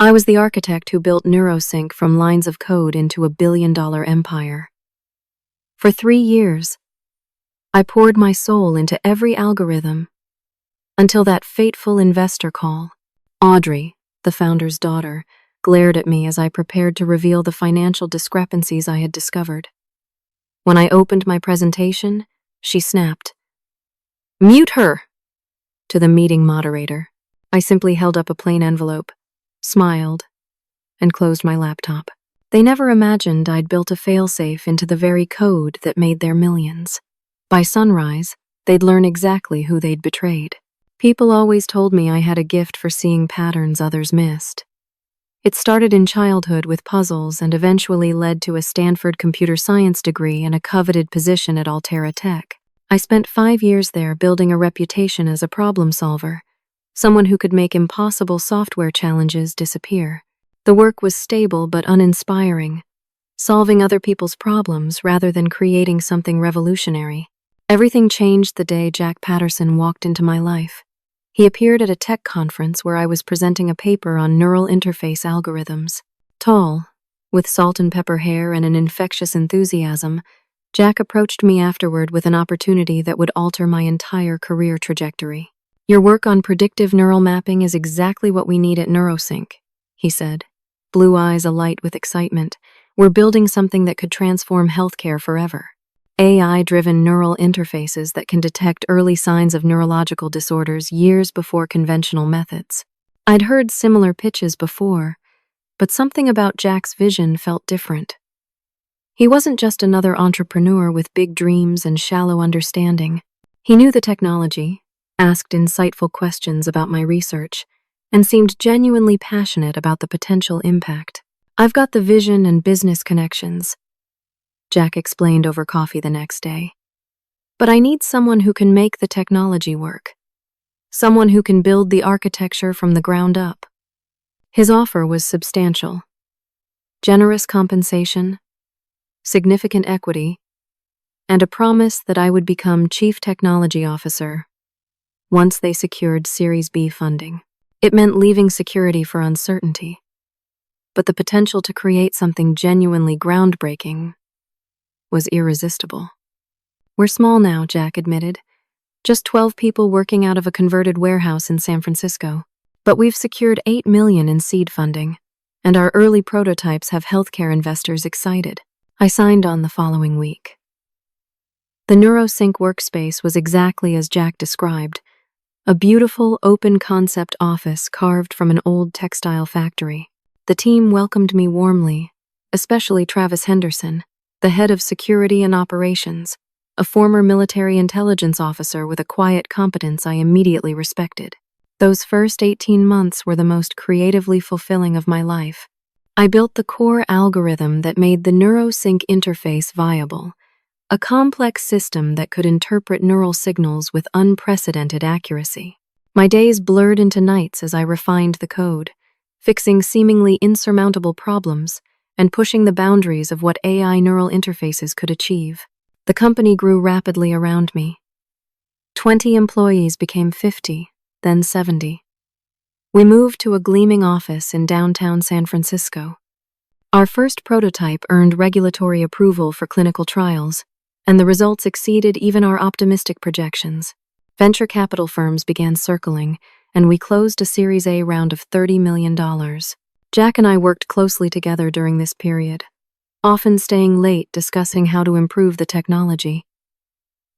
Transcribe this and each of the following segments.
I was the architect who built NeuroSync from lines of code into a billion-dollar empire. For 3 years, I poured my soul into every algorithm until that fateful investor call. Audrey, the founder's daughter, glared at me as I prepared to reveal the financial discrepancies I had discovered. When I opened my presentation, she snapped, "Mute her!" to the meeting moderator. I simply held up a plain envelope, smiled, and closed my laptop. They never imagined I'd built a failsafe into the very code that made their millions. By sunrise, they'd learn exactly who they'd betrayed. People always told me I had a gift for seeing patterns others missed. It started in childhood with puzzles and eventually led to a Stanford computer science degree and a coveted position at Altera Tech. I spent 5 years there building a reputation as a problem solver, someone who could make impossible software challenges disappear. The work was stable but uninspiring, solving other people's problems rather than creating something revolutionary. Everything changed the day Jack Patterson walked into my life. He appeared at a tech conference where I was presenting a paper on neural interface algorithms. Tall, with salt and pepper hair and an infectious enthusiasm, Jack approached me afterward with an opportunity that would alter my entire career trajectory. "Your work on predictive neural mapping is exactly what we need at NeuroSync," he said, blue eyes alight with excitement. "We're building something that could transform healthcare forever. AI-driven neural interfaces that can detect early signs of neurological disorders years before conventional methods." I'd heard similar pitches before, but something about Jack's vision felt different. He wasn't just another entrepreneur with big dreams and shallow understanding. He knew the technology, asked insightful questions about my research, and seemed genuinely passionate about the potential impact. "I've got the vision and business connections," Jack explained over coffee the next day. "But I need someone who can make the technology work. Someone who can build the architecture from the ground up." His offer was substantial. Generous compensation, significant equity, and a promise that I would become Chief Technology Officer once they secured Series B funding. It meant leaving security for uncertainty, but the potential to create something genuinely groundbreaking was irresistible. "We're small now," Jack admitted. "Just 12 people working out of a converted warehouse in San Francisco. But we've secured $8 million in seed funding, and our early prototypes have healthcare investors excited." I signed on the following week. The NeuroSync workspace was exactly as Jack described, a beautiful, open-concept office carved from an old textile factory. The team welcomed me warmly, especially Travis Henderson, the head of security and operations, a former military intelligence officer with a quiet competence I immediately respected. Those first 18 months were the most creatively fulfilling of my life. I built the core algorithm that made the NeuroSync interface viable, a complex system that could interpret neural signals with unprecedented accuracy. My days blurred into nights as I refined the code, fixing seemingly insurmountable problems and pushing the boundaries of what AI neural interfaces could achieve. The company grew rapidly around me. 20 employees became 50, then 70. We moved to a gleaming office in downtown San Francisco. Our first prototype earned regulatory approval for clinical trials, and the results exceeded even our optimistic projections. Venture capital firms began circling, and we closed a Series A round of $30 million. Jack and I worked closely together during this period, often staying late discussing how to improve the technology.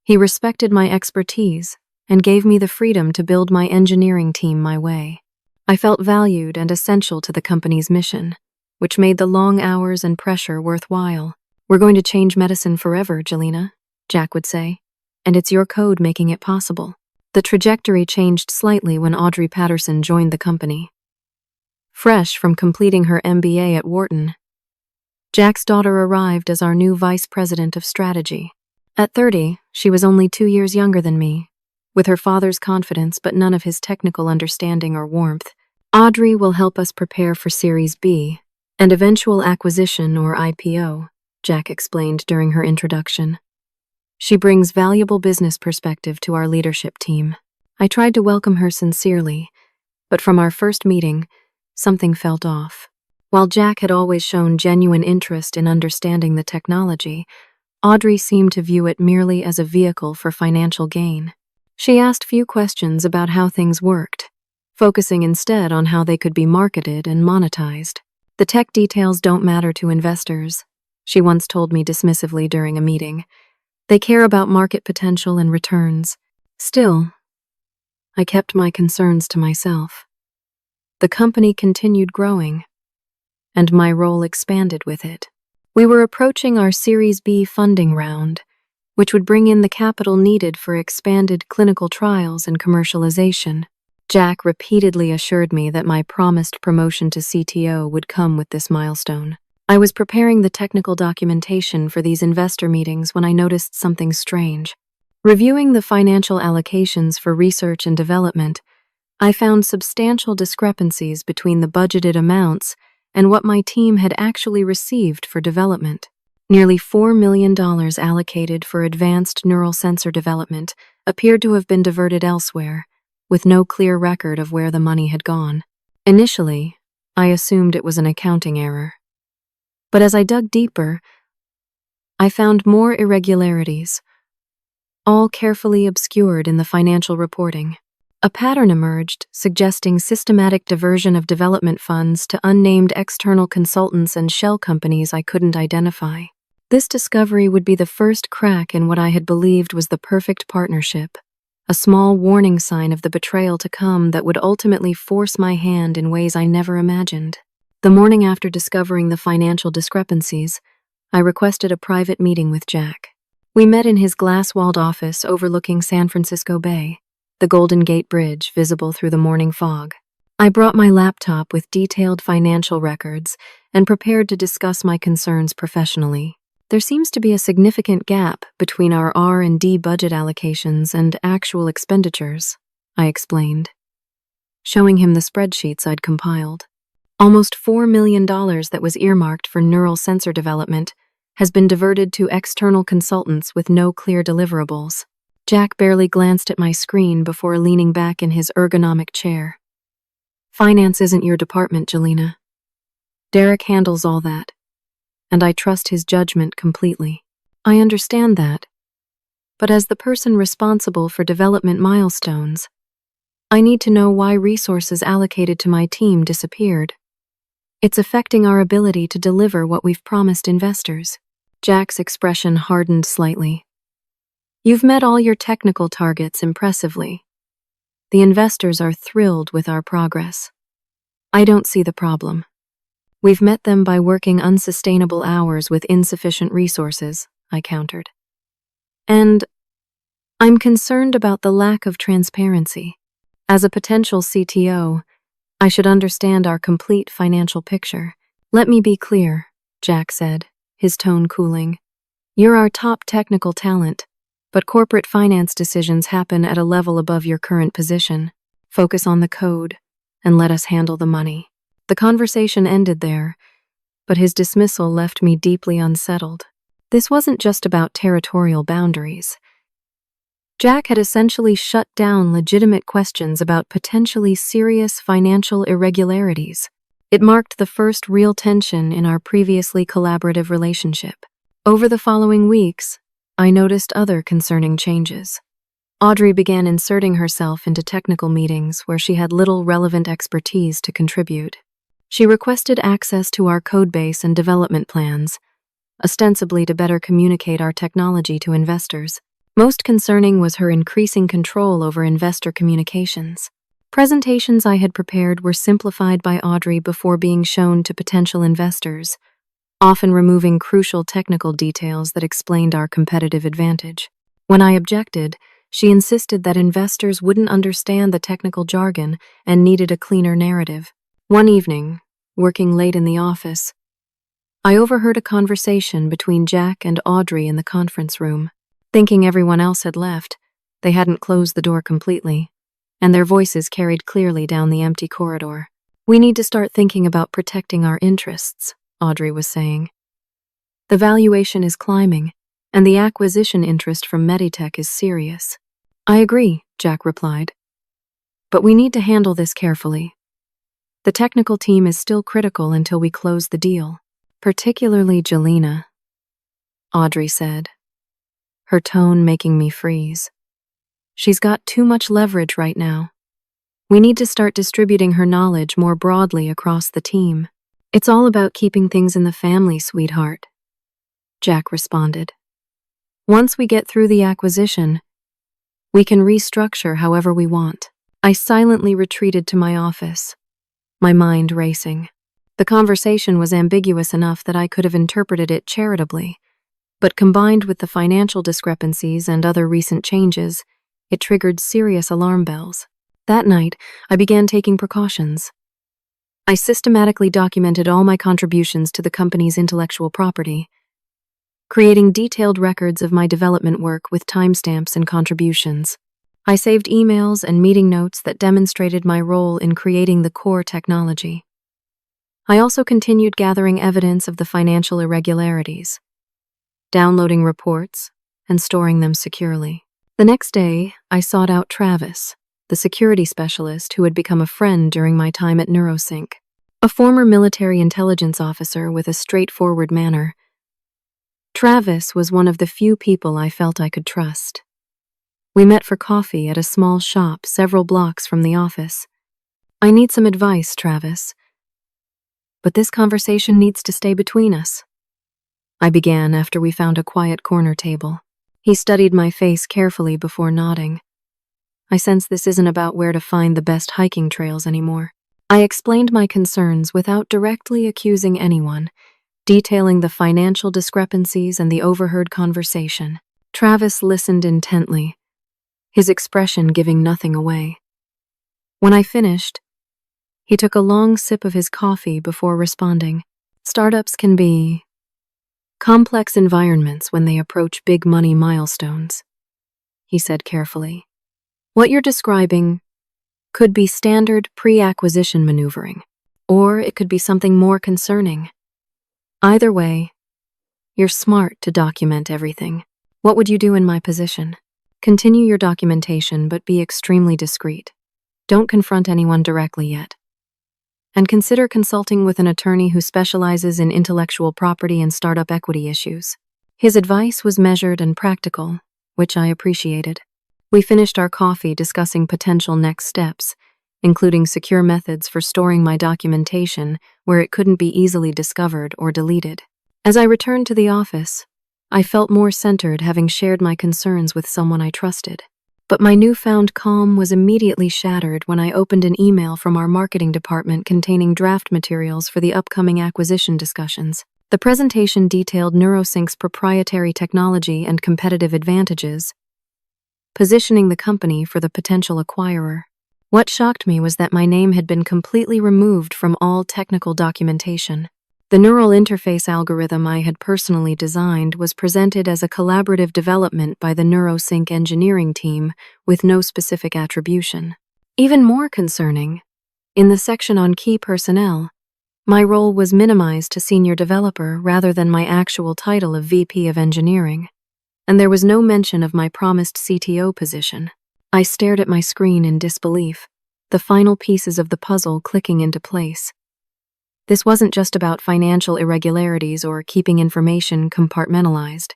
He respected my expertise and gave me the freedom to build my engineering team my way. I felt valued and essential to the company's mission, which made the long hours and pressure worthwhile. "We're going to change medicine forever, Jelena," Jack would say, "and it's your code making it possible." The trajectory changed slightly when Audrey Patterson joined the company. Fresh from completing her MBA at Wharton, Jack's daughter arrived as our new vice president of strategy. At 30, she was only 2 years younger than me, with her father's confidence but none of his technical understanding or warmth. "Audrey will help us prepare for Series B and eventual acquisition or IPO, Jack explained during her introduction. "She brings valuable business perspective to our leadership team." I tried to welcome her sincerely, but from our first meeting, something felt off. While Jack had always shown genuine interest in understanding the technology, Audrey seemed to view it merely as a vehicle for financial gain. She asked few questions about how things worked, focusing instead on how they could be marketed and monetized. "The tech details don't matter to investors," she once told me dismissively during a meeting. "They care about market potential and returns." Still, I kept my concerns to myself. The company continued growing, and my role expanded with it. We were approaching our Series B funding round, which would bring in the capital needed for expanded clinical trials and commercialization. Jack repeatedly assured me that my promised promotion to CTO would come with this milestone. I was preparing the technical documentation for these investor meetings when I noticed something strange. Reviewing the financial allocations for research and development, I found substantial discrepancies between the budgeted amounts and what my team had actually received for development. Nearly $4 million allocated for advanced neural sensor development appeared to have been diverted elsewhere, with no clear record of where the money had gone. Initially, I assumed it was an accounting error. But as I dug deeper, I found more irregularities, all carefully obscured in the financial reporting. A pattern emerged, suggesting systematic diversion of development funds to unnamed external consultants and shell companies I couldn't identify. This discovery would be the first crack in what I had believed was the perfect partnership, a small warning sign of the betrayal to come that would ultimately force my hand in ways I never imagined. The morning after discovering the financial discrepancies, I requested a private meeting with Jack. We met in his glass-walled office overlooking San Francisco Bay, the Golden Gate Bridge visible through the morning fog. I brought my laptop with detailed financial records and prepared to discuss my concerns professionally. "There seems to be a significant gap between our R&D budget allocations and actual expenditures," I explained, showing him the spreadsheets I'd compiled. "Almost $4 million that was earmarked for neural sensor development has been diverted to external consultants with no clear deliverables." Jack barely glanced at my screen before leaning back in his ergonomic chair. "Finance isn't your department, Jelena. Derek handles all that, and I trust his judgment completely." "I understand that, but as the person responsible for development milestones, I need to know why resources allocated to my team disappeared. It's affecting our ability to deliver what we've promised investors." Jack's expression hardened slightly. "You've met all your technical targets impressively. The investors are thrilled with our progress. I don't see the problem. We've met them by working unsustainable hours with insufficient resources," I countered. "And I'm concerned about the lack of transparency. As a potential CTO, I should understand our complete financial picture." "Let me be clear," Jack said, his tone cooling. "You're our top technical talent, but corporate finance decisions happen at a level above your current position. Focus on the code, and let us handle the money." The conversation ended there, but his dismissal left me deeply unsettled. This wasn't just about territorial boundaries. Jack had essentially shut down legitimate questions about potentially serious financial irregularities. It marked the first real tension in our previously collaborative relationship. Over the following weeks, I noticed other concerning changes. Audrey began inserting herself into technical meetings where she had little relevant expertise to contribute. She requested access to our codebase and development plans, ostensibly to better communicate our technology to investors. Most concerning was her increasing control over investor communications. Presentations I had prepared were simplified by Audrey before being shown to potential investors, often removing crucial technical details that explained our competitive advantage. When I objected, she insisted that investors wouldn't understand the technical jargon and needed a cleaner narrative. One evening, working late in the office, I overheard a conversation between Jack and Audrey in the conference room. Thinking everyone else had left, they hadn't closed the door completely, and their voices carried clearly down the empty corridor. "We need to start thinking about protecting our interests," Audrey was saying. "The valuation is climbing, and the acquisition interest from Meditech is serious." "I agree," Jack replied. "But we need to handle this carefully. The technical team is still critical until we close the deal. Particularly Jelena, Audrey said, her tone making me freeze. She's got too much leverage right now. We need to start distributing her knowledge more broadly across the team. It's all about keeping things in the family, sweetheart, Jack responded. Once we get through the acquisition, we can restructure however we want. I silently retreated to my office, my mind racing. The conversation was ambiguous enough that I could have interpreted it charitably, but combined with the financial discrepancies and other recent changes, it triggered serious alarm bells. That night, I began taking precautions. I systematically documented all my contributions to the company's intellectual property, creating detailed records of my development work with timestamps and contributions. I saved emails and meeting notes that demonstrated my role in creating the core technology. I also continued gathering evidence of the financial irregularities, downloading reports, and storing them securely. The next day, I sought out Travis, the security specialist who had become a friend during my time at NeuroSync. A former military intelligence officer with a straightforward manner, Travis was one of the few people I felt I could trust. We met for coffee at a small shop several blocks from the office. I need some advice, Travis, but this conversation needs to stay between us, I began after we found a quiet corner table. He studied my face carefully before nodding. I sense this isn't about where to find the best hiking trails anymore. I explained my concerns without directly accusing anyone, detailing the financial discrepancies and the overheard conversation. Travis listened intently, his expression giving nothing away. When I finished, he took a long sip of his coffee before responding. Startups can be complex environments when they approach big money milestones, he said carefully. What you're describing could be standard pre-acquisition maneuvering, or it could be something more concerning. Either way, you're smart to document everything. What would you do in my position? Continue your documentation, but be extremely discreet. Don't confront anyone directly yet. And consider consulting with an attorney who specializes in intellectual property and startup equity issues. His advice was measured and practical, which I appreciated. We finished our coffee discussing potential next steps, including secure methods for storing my documentation where it couldn't be easily discovered or deleted. As I returned to the office, I felt more centered, having shared my concerns with someone I trusted. But my newfound calm was immediately shattered when I opened an email from our marketing department containing draft materials for the upcoming acquisition discussions. The presentation detailed NeuroSync's proprietary technology and competitive advantages, positioning the company for the potential acquirer. What shocked me was that my name had been completely removed from all technical documentation. The neural interface algorithm I had personally designed was presented as a collaborative development by the NeuroSync engineering team with no specific attribution. Even more concerning, in the section on key personnel, my role was minimized to senior developer rather than my actual title of VP of engineering, and there was no mention of my promised CTO position. I stared at my screen in disbelief, the final pieces of the puzzle clicking into place. This wasn't just about financial irregularities or keeping information compartmentalized.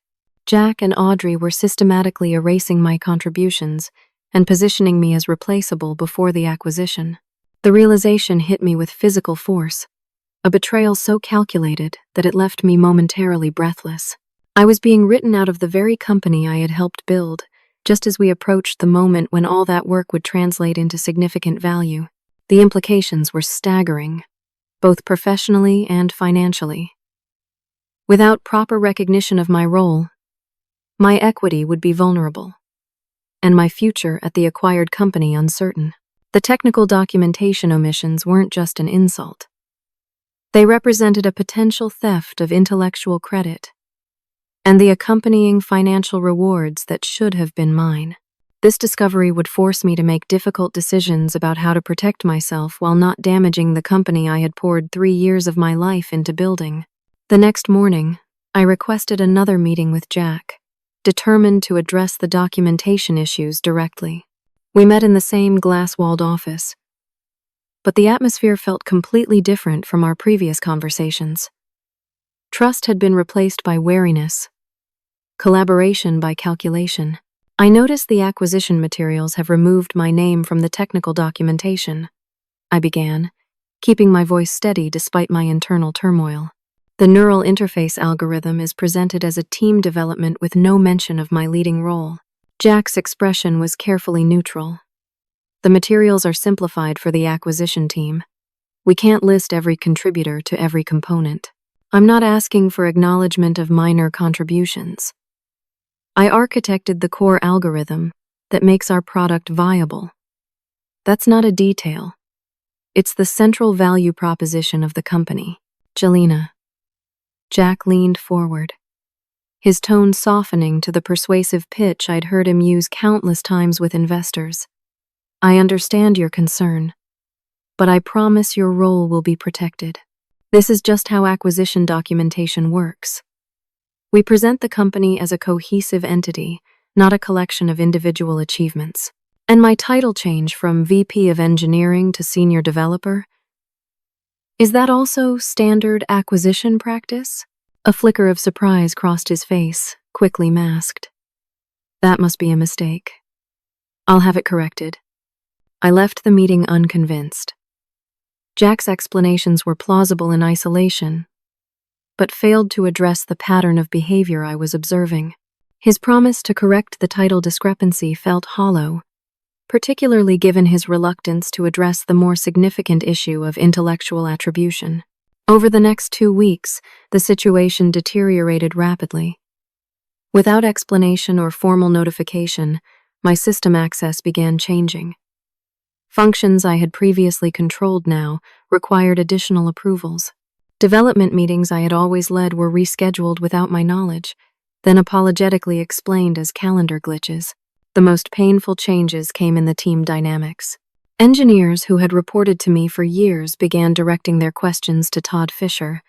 Jack and Audrey were systematically erasing my contributions and positioning me as replaceable before the acquisition. The realization hit me with physical force, a betrayal so calculated that it left me momentarily breathless. I was being written out of the very company I had helped build, just as we approached the moment when all that work would translate into significant value. The implications were staggering, both professionally and financially. Without proper recognition of my role, my equity would be vulnerable, and my future at the acquired company uncertain. The technical documentation omissions weren't just an insult. They represented a potential theft of intellectual credit and the accompanying financial rewards that should have been mine. This discovery would force me to make difficult decisions about how to protect myself while not damaging the company I had poured 3 years of my life into building. The next morning, I requested another meeting with Jack, determined to address the documentation issues directly. We met in the same glass-walled office, but the atmosphere felt completely different from our previous conversations. Trust had been replaced by wariness, collaboration by calculation. I noticed the acquisition materials have removed my name from the technical documentation, I began, keeping my voice steady despite my internal turmoil. The neural interface algorithm is presented as a team development with no mention of my leading role. Jack's expression was carefully neutral. The materials are simplified for the acquisition team. We can't list every contributor to every component. I'm not asking for acknowledgement of minor contributions. I architected the core algorithm that makes our product viable. That's not a detail. It's the central value proposition of the company. Jelena. Jack leaned forward, his tone softening to the persuasive pitch I'd heard him use countless times with investors. I understand your concern, but I promise your role will be protected. This is just how acquisition documentation works. We present the company as a cohesive entity, not a collection of individual achievements. And my title change from VP of Engineering to Senior Developer? Is that also standard acquisition practice? A flicker of surprise crossed his face, quickly masked. That must be a mistake. I'll have it corrected. I left the meeting unconvinced. Jack's explanations were plausible in isolation, but failed to address the pattern of behavior I was observing. His promise to correct the title discrepancy felt hollow, particularly given his reluctance to address the more significant issue of intellectual attribution. Over the next 2 weeks, the situation deteriorated rapidly. Without explanation or formal notification, my system access began changing. Functions I had previously controlled now required additional approvals. Development meetings I had always led were rescheduled without my knowledge, then apologetically explained as calendar glitches. The most painful changes came in the team dynamics. Engineers who had reported to me for years began directing their questions to Todd Fisher,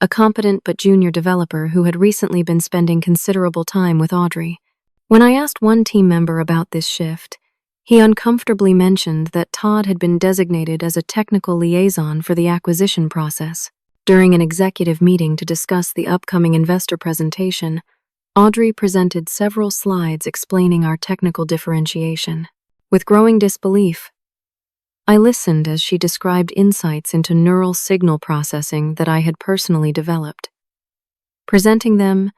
a competent but junior developer who had recently been spending considerable time with Audrey. When I asked one team member about this shift, he uncomfortably mentioned that Todd had been designated as a technical liaison for the acquisition process. During an executive meeting to discuss the upcoming investor presentation, Audrey presented several slides explaining our technical differentiation. With growing disbelief, I listened as she described insights into neural signal processing that I had personally developed, presenting them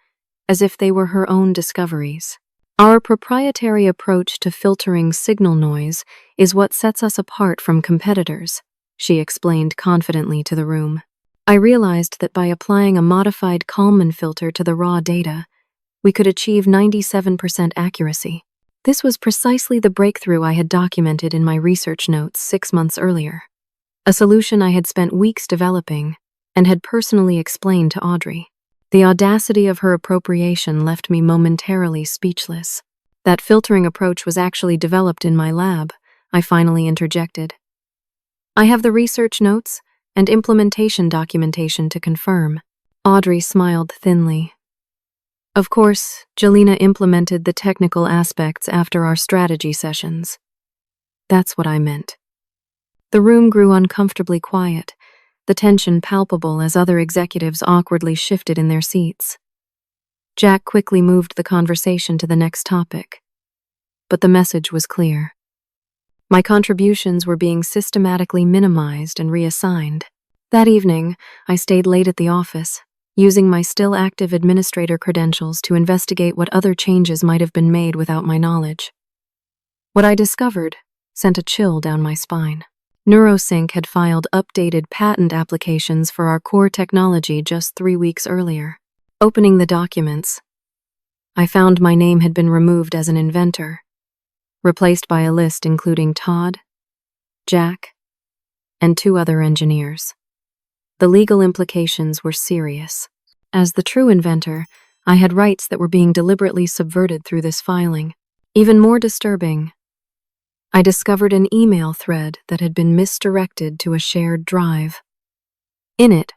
as if they were her own discoveries. Our proprietary approach to filtering signal noise is what sets us apart from competitors, she explained confidently to the room. I realized that by applying a modified Kalman filter to the raw data, we could achieve 97% accuracy. This was precisely the breakthrough I had documented in my research notes 6 months earlier, a solution I had spent weeks developing and had personally explained to Audrey. The audacity of her appropriation left me momentarily speechless. That filtering approach was actually developed in my lab, I finally interjected. I have the research notes and implementation documentation to confirm. Audrey smiled thinly. Of course, Jelena implemented the technical aspects after our strategy sessions. That's what I meant. The room grew uncomfortably quiet, the tension palpable as other executives awkwardly shifted in their seats. Jack quickly moved the conversation to the next topic, but the message was clear. My contributions were being systematically minimized and reassigned. That evening, I stayed late at the office, using my still active administrator credentials to investigate what other changes might have been made without my knowledge. What I discovered sent a chill down my spine. NeuroSync had filed updated patent applications for our core technology just 3 weeks earlier. Opening the documents, I found my name had been removed as an inventor, replaced by a list including Todd, Jack, and 2 other engineers. The legal implications were serious. As the true inventor, I had rights that were being deliberately subverted through this filing. Even more disturbing, I discovered an email thread that had been misdirected to a shared drive. In it,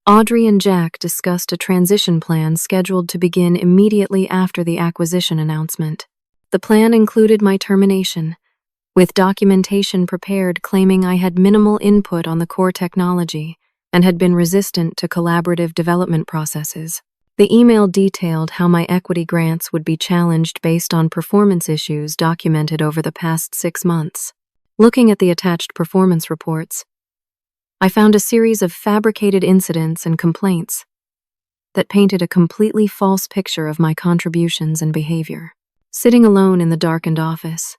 Audrey and Jack discussed a transition plan scheduled to begin immediately after the acquisition announcement. The plan included my termination, with documentation prepared claiming I had minimal input on the core technology and had been resistant to collaborative development processes. The email detailed how my equity grants would be challenged based on performance issues documented over the past 6 months. Looking at the attached performance reports, I found a series of fabricated incidents and complaints that painted a completely false picture of my contributions and behavior. Sitting alone in the darkened office,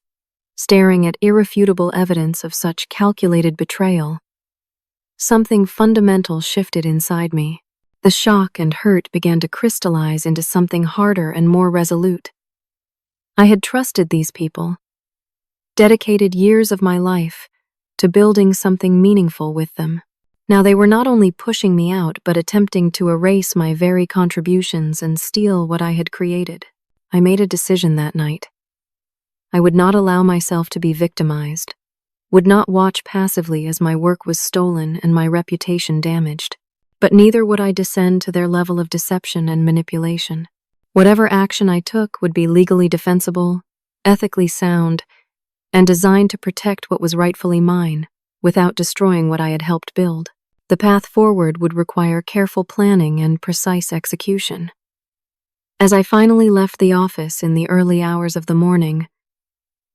staring at irrefutable evidence of such calculated betrayal, something fundamental shifted inside me. The shock and hurt began to crystallize into something harder and more resolute. I had trusted these people, dedicated years of my life to building something meaningful with them. Now they were not only pushing me out, but attempting to erase my very contributions and steal what I had created. I made a decision that night. I would not allow myself to be victimized, would not watch passively as my work was stolen and my reputation damaged. But neither would I descend to their level of deception and manipulation. Whatever action I took would be legally defensible, ethically sound, and designed to protect what was rightfully mine, without destroying what I had helped build. The path forward would require careful planning and precise execution. As I finally left the office in the early hours of the morning,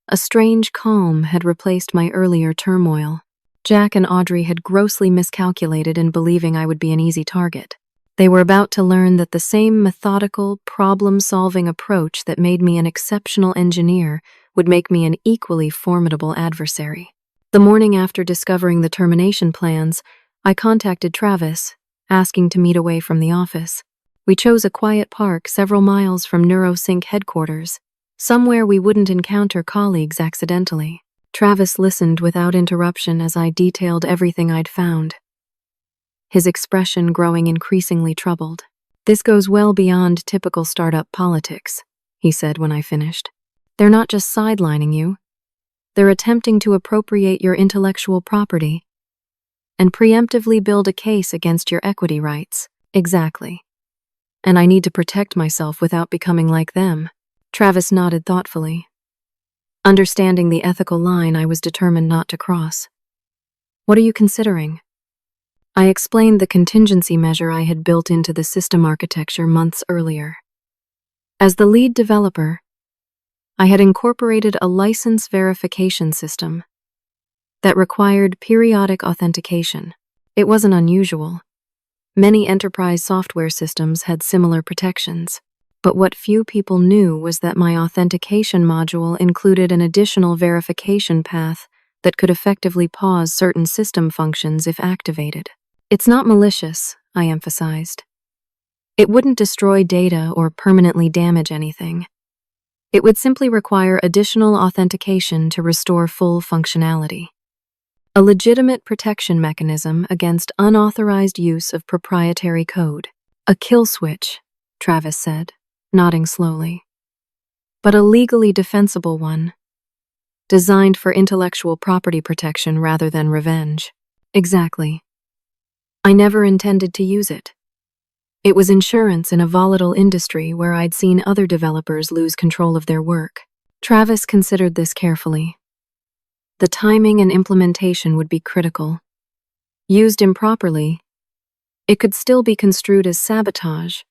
a strange calm had replaced my earlier turmoil. Jack and Audrey had grossly miscalculated in believing I would be an easy target. They were about to learn that the same methodical, problem-solving approach that made me an exceptional engineer would make me an equally formidable adversary. The morning after discovering the termination plans, I contacted Travis, asking to meet away from the office. We chose a quiet park several miles from NeuroSync headquarters, somewhere we wouldn't encounter colleagues accidentally. Travis listened without interruption as I detailed everything I'd found, his expression growing increasingly troubled. "This goes well beyond typical startup politics," he said when I finished. "They're not just sidelining you. They're attempting to appropriate your intellectual property and preemptively build a case against your equity rights." "Exactly. And I need to protect myself without becoming like them." Travis nodded thoughtfully. Understanding the ethical line I was determined not to cross. "What are you considering?" I explained the contingency measure I had built into the system architecture months earlier. As the lead developer, I had incorporated a license verification system that required periodic authentication. It wasn't unusual. Many enterprise software systems had similar protections. But what few people knew was that my authentication module included an additional verification path that could effectively pause certain system functions if activated. "It's not malicious," I emphasized. "It wouldn't destroy data or permanently damage anything. It would simply require additional authentication to restore full functionality. A legitimate protection mechanism against unauthorized use of proprietary code." "A kill switch," Travis said, nodding slowly. "But a legally defensible one, designed for intellectual property protection rather than revenge." "Exactly. I never intended to use it. It was insurance in a volatile industry where I'd seen other developers lose control of their work." Travis considered this carefully. The timing and implementation would be critical. Used improperly, it could still be construed as sabotage,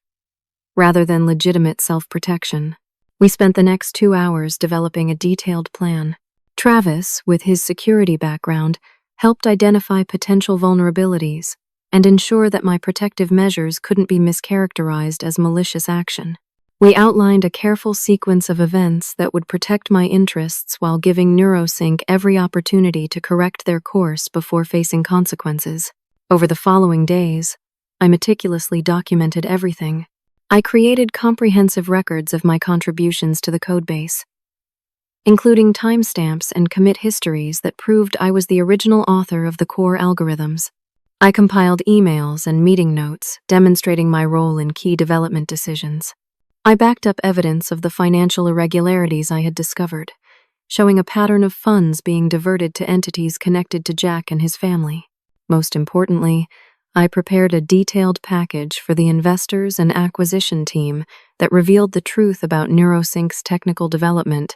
rather than legitimate self-protection. We spent the next 2 hours developing a detailed plan. Travis, with his security background, helped identify potential vulnerabilities and ensure that my protective measures couldn't be mischaracterized as malicious action. We outlined a careful sequence of events that would protect my interests while giving NeuroSync every opportunity to correct their course before facing consequences. Over the following days, I meticulously documented everything. I created comprehensive records of my contributions to the codebase, including timestamps and commit histories that proved I was the original author of the core algorithms. I compiled emails and meeting notes demonstrating my role in key development decisions. I backed up evidence of the financial irregularities I had discovered, showing a pattern of funds being diverted to entities connected to Jack and his family. Most importantly, I prepared a detailed package for the investors and acquisition team that revealed the truth about NeuroSync's technical development,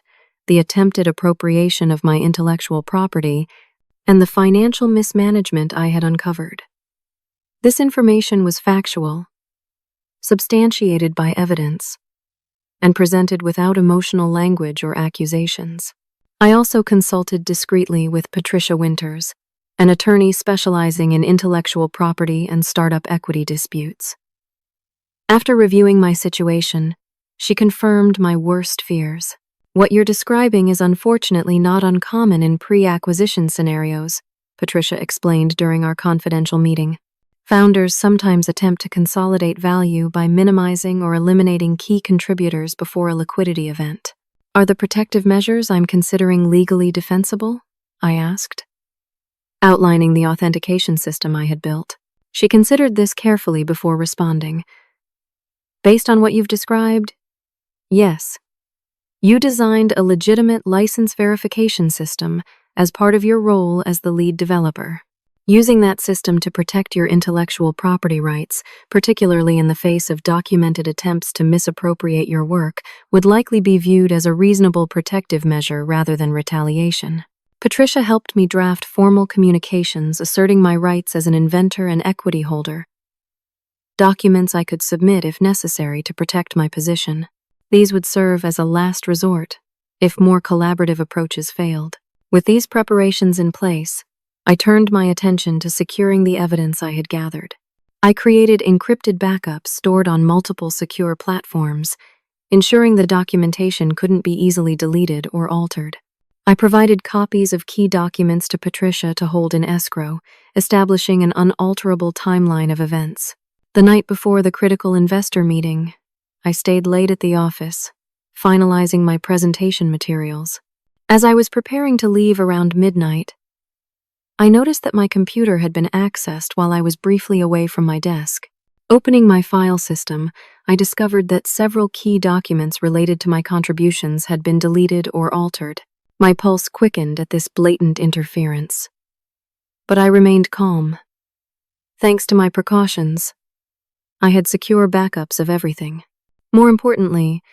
the attempted appropriation of my intellectual property, and the financial mismanagement I had uncovered. This information was factual, substantiated by evidence, and presented without emotional language or accusations. I also consulted discreetly with Patricia Winters, an attorney specializing in intellectual property and startup equity disputes. After reviewing my situation, she confirmed my worst fears. What you're describing is unfortunately not uncommon in pre-acquisition scenarios, Patricia explained during our confidential meeting. Founders sometimes attempt to consolidate value by minimizing or eliminating key contributors before a liquidity event. Are the protective measures I'm considering legally defensible? I asked, outlining the authentication system I had built. She considered this carefully before responding. Based on what you've described, yes. You designed a legitimate license verification system as part of your role as the lead developer. Using that system to protect your intellectual property rights, particularly in the face of documented attempts to misappropriate your work, would likely be viewed as a reasonable protective measure rather than retaliation. Patricia helped me draft formal communications asserting my rights as an inventor and equity holder, documents I could submit if necessary to protect my position. These would serve as a last resort if more collaborative approaches failed. With these preparations in place, I turned my attention to securing the evidence I had gathered. I created encrypted backups stored on multiple secure platforms, ensuring the documentation couldn't be easily deleted or altered. I provided copies of key documents to Patricia to hold in escrow, establishing an unalterable timeline of events. The night before the critical investor meeting, I stayed late at the office, finalizing my presentation materials. As I was preparing to leave around midnight, I noticed that my computer had been accessed while I was briefly away from my desk. Opening my file system, I discovered that several key documents related to my contributions had been deleted or altered. My pulse quickened at this blatant interference. But I remained calm. Thanks to my precautions, I had secure backups of everything. More importantly,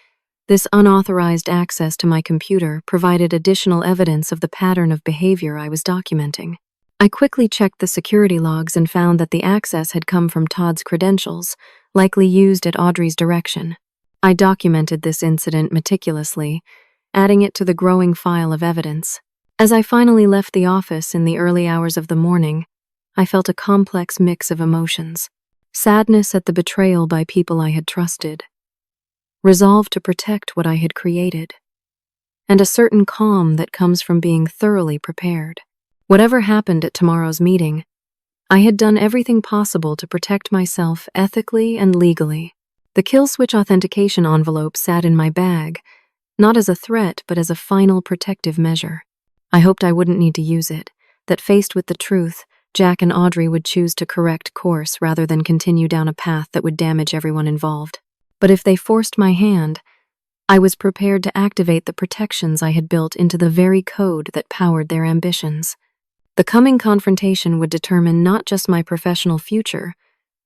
this unauthorized access to my computer provided additional evidence of the pattern of behavior I was documenting. I quickly checked the security logs and found that the access had come from Todd's credentials, likely used at Audrey's direction. I documented this incident meticulously, adding it to the growing file of evidence. As I finally left the office in the early hours of the morning, I felt a complex mix of emotions. Sadness at the betrayal by people I had trusted, resolve to protect what I had created, and a certain calm that comes from being thoroughly prepared. Whatever happened at tomorrow's meeting, I had done everything possible to protect myself ethically and legally. The kill switch authentication envelope sat in my bag, not as a threat but as a final protective measure. I hoped I wouldn't need to use it, that faced with the truth, Jack and Audrey would choose to correct course rather than continue down a path that would damage everyone involved. But if they forced my hand, I was prepared to activate the protections I had built into the very code that powered their ambitions. The coming confrontation would determine not just my professional future,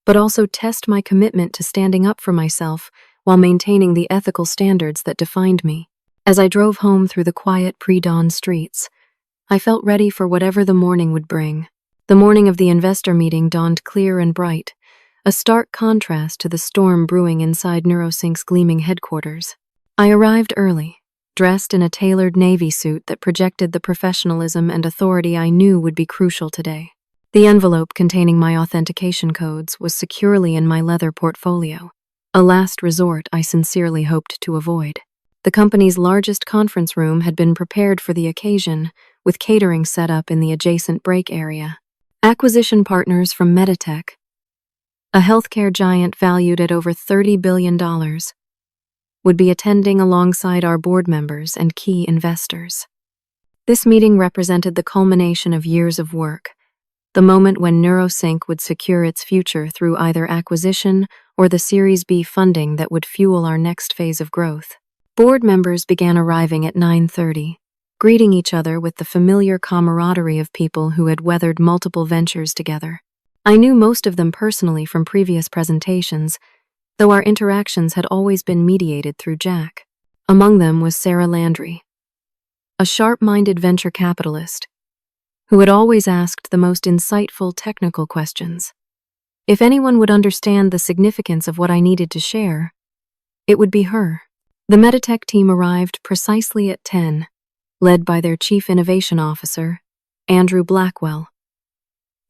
but also test my commitment to standing up for myself while maintaining the ethical standards that defined me. As I drove home through the quiet pre-dawn streets, I felt ready for whatever the morning would bring. The morning of the investor meeting dawned clear and bright, a stark contrast to the storm brewing inside NeuroSync's gleaming headquarters. I arrived early, dressed in a tailored navy suit that projected the professionalism and authority I knew would be crucial today. The envelope containing my authentication codes was securely in my leather portfolio, a last resort I sincerely hoped to avoid. The company's largest conference room had been prepared for the occasion, with catering set up in the adjacent break area. Acquisition partners from Meditech, a healthcare giant valued at over $30 billion, would be attending alongside our board members and key investors. This meeting represented the culmination of years of work, the moment when NeuroSync would secure its future through either acquisition or the Series B funding that would fuel our next phase of growth. Board members began arriving at 9:30, greeting each other with the familiar camaraderie of people who had weathered multiple ventures together. I knew most of them personally from previous presentations, though our interactions had always been mediated through Jack. Among them was Sarah Landry, a sharp-minded venture capitalist who had always asked the most insightful technical questions. If anyone would understand the significance of what I needed to share, it would be her. The Meditech team arrived precisely at 10, led by their Chief Innovation Officer, Andrew Blackwell,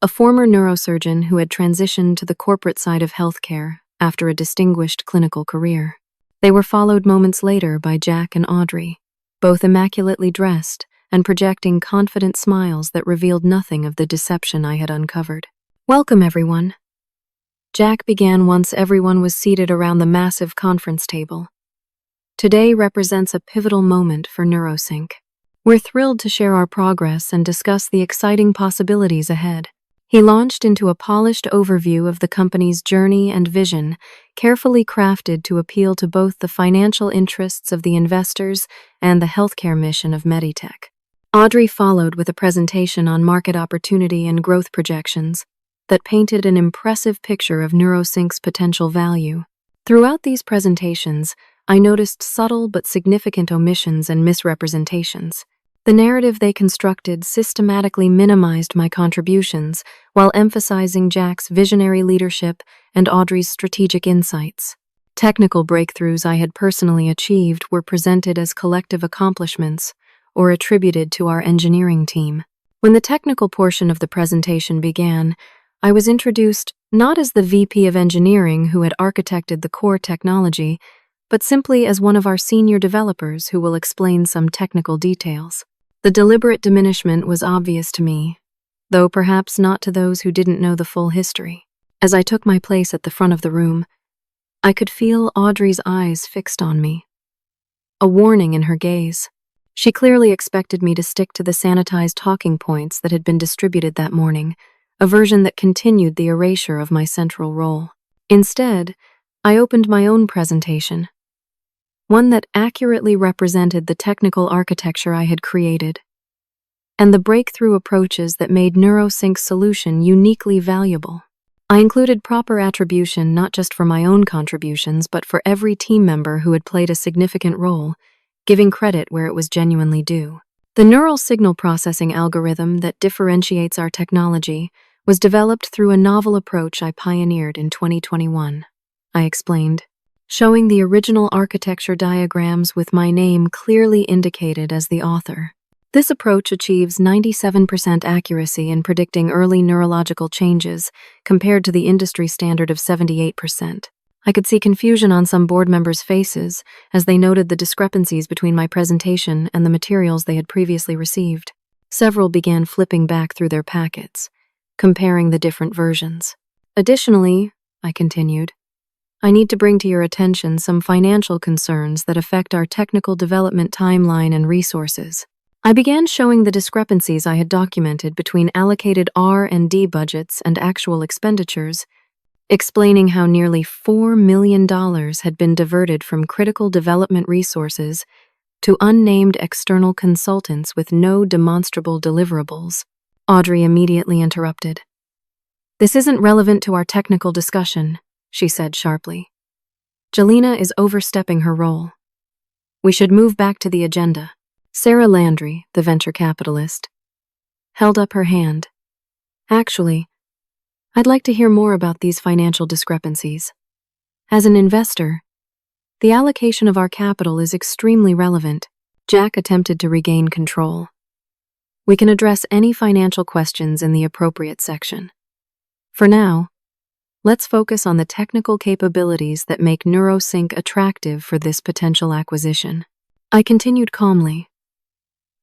a former neurosurgeon who had transitioned to the corporate side of healthcare after a distinguished clinical career. They were followed moments later by Jack and Audrey, both immaculately dressed and projecting confident smiles that revealed nothing of the deception I had uncovered. "Welcome, everyone," Jack began once everyone was seated around the massive conference table. "Today represents a pivotal moment for NeuroSync. We're thrilled to share our progress and discuss the exciting possibilities ahead." He launched into a polished overview of the company's journey and vision, carefully crafted to appeal to both the financial interests of the investors and the healthcare mission of Meditech. Audrey followed with a presentation on market opportunity and growth projections that painted an impressive picture of NeuroSync's potential value. Throughout these presentations, I noticed subtle but significant omissions and misrepresentations. The narrative they constructed systematically minimized my contributions while emphasizing Jack's visionary leadership and Audrey's strategic insights. Technical breakthroughs I had personally achieved were presented as collective accomplishments or attributed to our engineering team. When the technical portion of the presentation began, I was introduced not as the VP of Engineering who had architected the core technology, but simply as one of our senior developers who will explain some technical details. The deliberate diminishment was obvious to me, though perhaps not to those who didn't know the full history. As I took my place at the front of the room, I could feel Audrey's eyes fixed on me, a warning in her gaze. She clearly expected me to stick to the sanitized talking points that had been distributed that morning, a version that continued the erasure of my central role. Instead, I opened my own presentation, one that accurately represented the technical architecture I had created and the breakthrough approaches that made NeuroSync's solution uniquely valuable. I included proper attribution not just for my own contributions, but for every team member who had played a significant role, giving credit where it was genuinely due. The neural signal processing algorithm that differentiates our technology was developed through a novel approach I pioneered in 2021, I explained, showing the original architecture diagrams with my name clearly indicated as the author. This approach achieves 97% accuracy in predicting early neurological changes compared to the industry standard of 78%. I could see confusion on some board members' faces as they noted the discrepancies between my presentation and the materials they had previously received. Several began flipping back through their packets, comparing the different versions. Additionally, I continued, I need to bring to your attention some financial concerns that affect our technical development timeline and resources. I began showing the discrepancies I had documented between allocated R&D budgets and actual expenditures, explaining how nearly $4 million had been diverted from critical development resources to unnamed external consultants with no demonstrable deliverables. Audrey immediately interrupted. "This isn't relevant to our technical discussion," she said sharply. "Jelena is overstepping her role. We should move back to the agenda." Sarah Landry, the venture capitalist, held up her hand. "Actually, I'd like to hear more about these financial discrepancies. As an investor, the allocation of our capital is extremely relevant." Jack attempted to regain control. "We can address any financial questions in the appropriate section. For now, let's focus on the technical capabilities that make NeuroSync attractive for this potential acquisition." I continued calmly.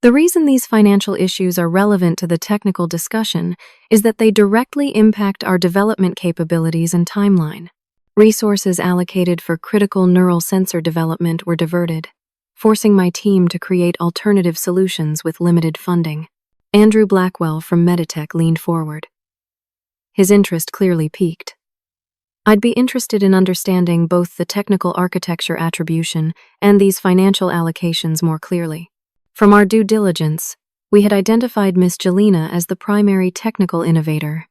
"The reason these financial issues are relevant to the technical discussion is that they directly impact our development capabilities and timeline. Resources allocated for critical neural sensor development were diverted, forcing my team to create alternative solutions with limited funding." Andrew Blackwell from Meditech leaned forward. His interest clearly piqued. "I'd be interested in understanding both the technical architecture attribution and these financial allocations more clearly. From our due diligence, we had identified Miss Jelena as the primary technical innovator.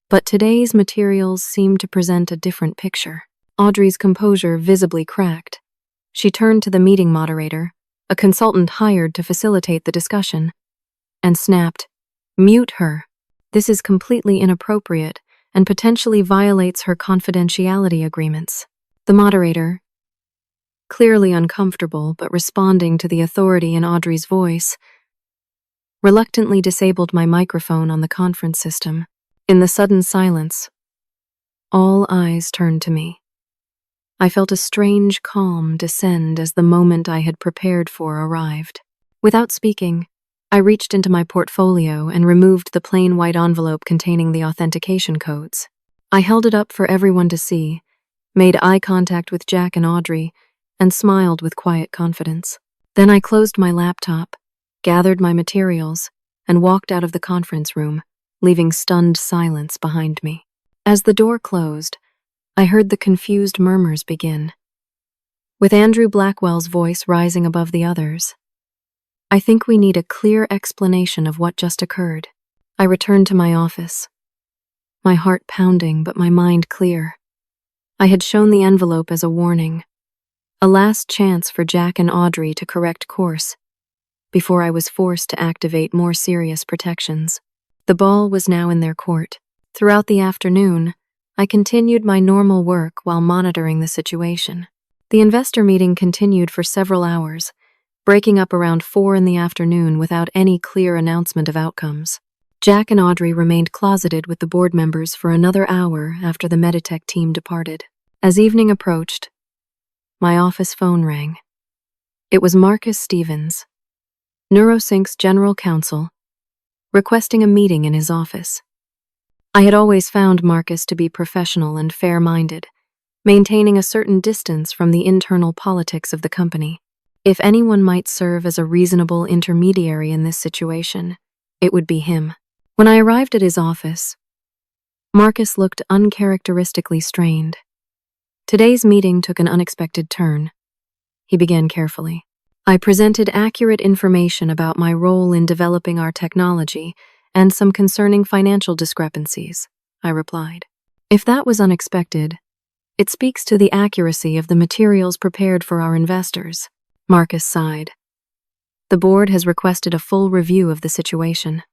But today's materials seem to present a different picture." Audrey's composure visibly cracked. She turned to the meeting moderator, a consultant hired to facilitate the discussion, and snapped, "Mute her. This is completely inappropriate and potentially violates her confidentiality agreements." The moderator, clearly uncomfortable but responding to the authority in Audrey's voice, reluctantly disabled my microphone on the conference system. In the sudden silence, all eyes turned to me. I felt a strange calm descend as the moment I had prepared for arrived. Without speaking, I reached into my portfolio and removed the plain white envelope containing the authentication codes. I held it up for everyone to see, made eye contact with Jack and Audrey, and smiled with quiet confidence. Then I closed my laptop, gathered my materials, and walked out of the conference room, leaving stunned silence behind me. As the door closed, I heard the confused murmurs begin, with Andrew Blackwell's voice rising above the others. "I think we need a clear explanation of what just occurred." I returned to my office, my heart pounding but my mind clear. I had shown the envelope as a warning, a last chance for Jack and Audrey to correct course, before I was forced to activate more serious protections. The ball was now in their court. Throughout the afternoon, I continued my normal work while monitoring the situation. The investor meeting continued for several hours, breaking up around 4 in the afternoon without any clear announcement of outcomes. Jack and Audrey remained closeted with the board members for another hour after the Meditech team departed. As evening approached, my office phone rang. It was Marcus Stevens, NeuroSync's general counsel, requesting a meeting in his office. I had always found Marcus to be professional and fair-minded, maintaining a certain distance from the internal politics of the company. If anyone might serve as a reasonable intermediary in this situation, it would be him. When I arrived at his office, Marcus looked uncharacteristically strained. Today's meeting took an unexpected turn. He began carefully. "I presented accurate information about my role in developing our technology and some concerning financial discrepancies," I replied. "If that was unexpected, it speaks to the accuracy of the materials prepared for our investors." Marcus sighed. "The board has requested a full review of the situation.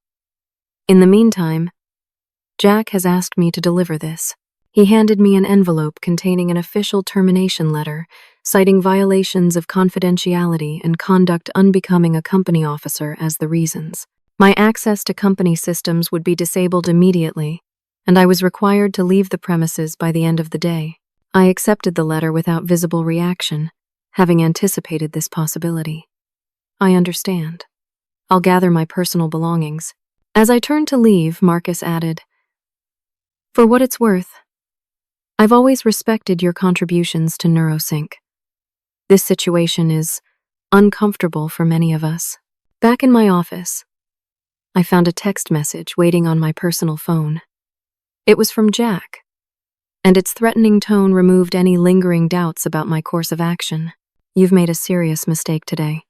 In the meantime, Jack has asked me to deliver this." He handed me an envelope containing an official termination letter, citing violations of confidentiality and conduct unbecoming a company officer as the reasons. My access to company systems would be disabled immediately, and I was required to leave the premises by the end of the day. I accepted the letter without visible reaction, having anticipated this possibility. "I understand. I'll gather my personal belongings." As I turned to leave, Marcus added, "For what it's worth, I've always respected your contributions to NeuroSync. This situation is uncomfortable for many of us." Back in my office, I found a text message waiting on my personal phone. It was from Jack, and its threatening tone removed any lingering doubts about my course of action. "You've made a serious mistake today.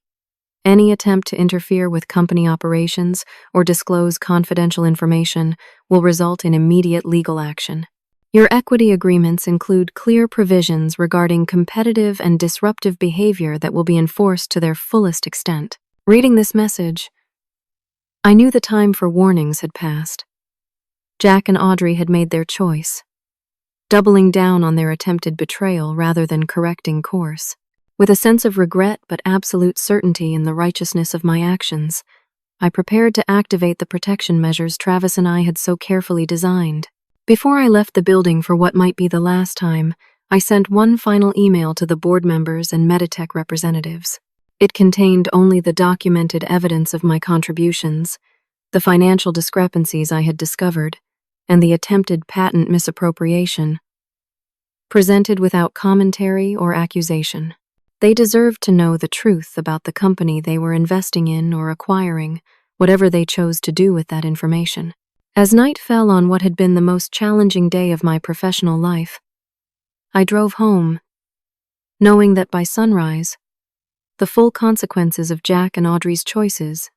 Any attempt to interfere with company operations or disclose confidential information will result in immediate legal action. Your equity agreements include clear provisions regarding competitive and disruptive behavior that will be enforced to their fullest extent." Reading this message, I knew the time for warnings had passed. Jack and Audrey had made their choice, doubling down on their attempted betrayal rather than correcting course. With a sense of regret but absolute certainty in the righteousness of my actions, I prepared to activate the protection measures Travis and I had so carefully designed. Before I left the building for what might be the last time, I sent one final email to the board members and Meditech representatives. It contained only the documented evidence of my contributions, the financial discrepancies I had discovered, and the attempted patent misappropriation, presented without commentary or accusation. They deserved to know the truth about the company they were investing in or acquiring, whatever they chose to do with that information. As night fell on what had been the most challenging day of my professional life, I drove home, knowing that by sunrise, the full consequences of Jack and Audrey's choices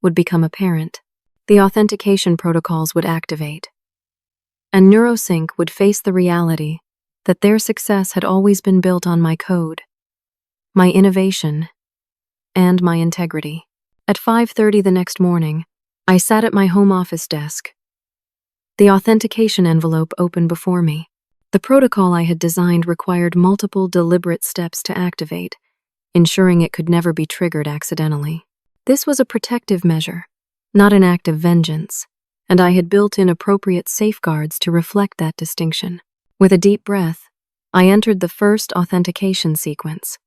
would become apparent. The authentication protocols would activate, and NeuroSync would face the reality that their success had always been built on my code, my innovation, and my integrity. At 5:30 the next morning, I sat at my home office desk. The authentication envelope opened before me. The protocol I had designed required multiple deliberate steps to activate, ensuring it could never be triggered accidentally. This was a protective measure, not an act of vengeance, and I had built in appropriate safeguards to reflect that distinction. With a deep breath, I entered the first authentication sequence,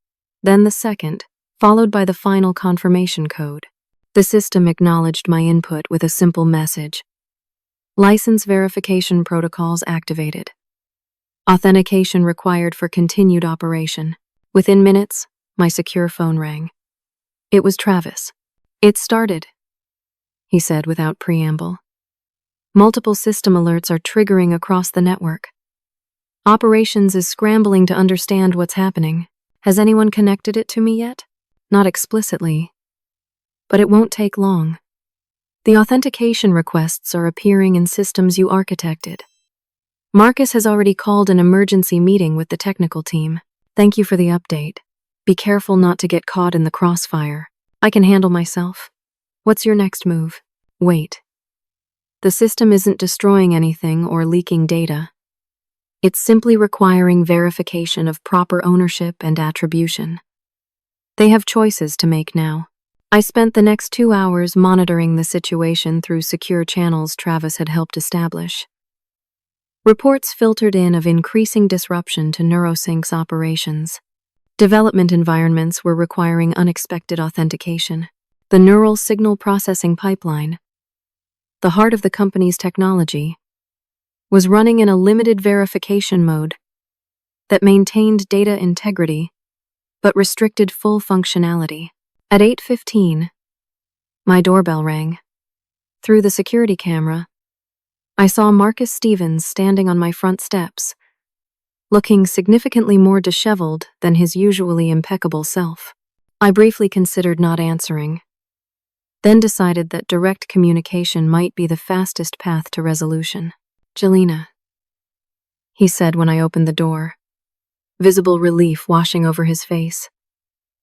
then the second, followed by the final confirmation code. The system acknowledged my input with a simple message: license verification protocols activated. Authentication required for continued operation. Within minutes, my secure phone rang. It was Travis. "It started," he said without preamble. "Multiple system alerts are triggering across the network. Operations is scrambling to understand what's happening. Has anyone connected it to me yet? Not explicitly, but it won't take long. The authentication requests are appearing in systems you architected. Marcus has already called an emergency meeting with the technical team. Thank you for the update. Be careful not to get caught in the crossfire. I can handle myself. What's your next move?" "Wait. The system isn't destroying anything or leaking data. It's simply requiring verification of proper ownership and attribution. They have choices to make now." I spent the next 2 hours monitoring the situation through secure channels Travis had helped establish. Reports filtered in of increasing disruption to NeuroSync's operations. Development environments were requiring unexpected authentication. The neural signal processing pipeline, the heart of the company's technology, was running in a limited verification mode that maintained data integrity but restricted full functionality. At 8:15, my doorbell rang. Through the security camera, I saw Marcus Stevens standing on my front steps, looking significantly more disheveled than his usually impeccable self. I briefly considered not answering, then decided that direct communication might be the fastest path to resolution. "Jelena," he said when I opened the door, visible relief washing over his face.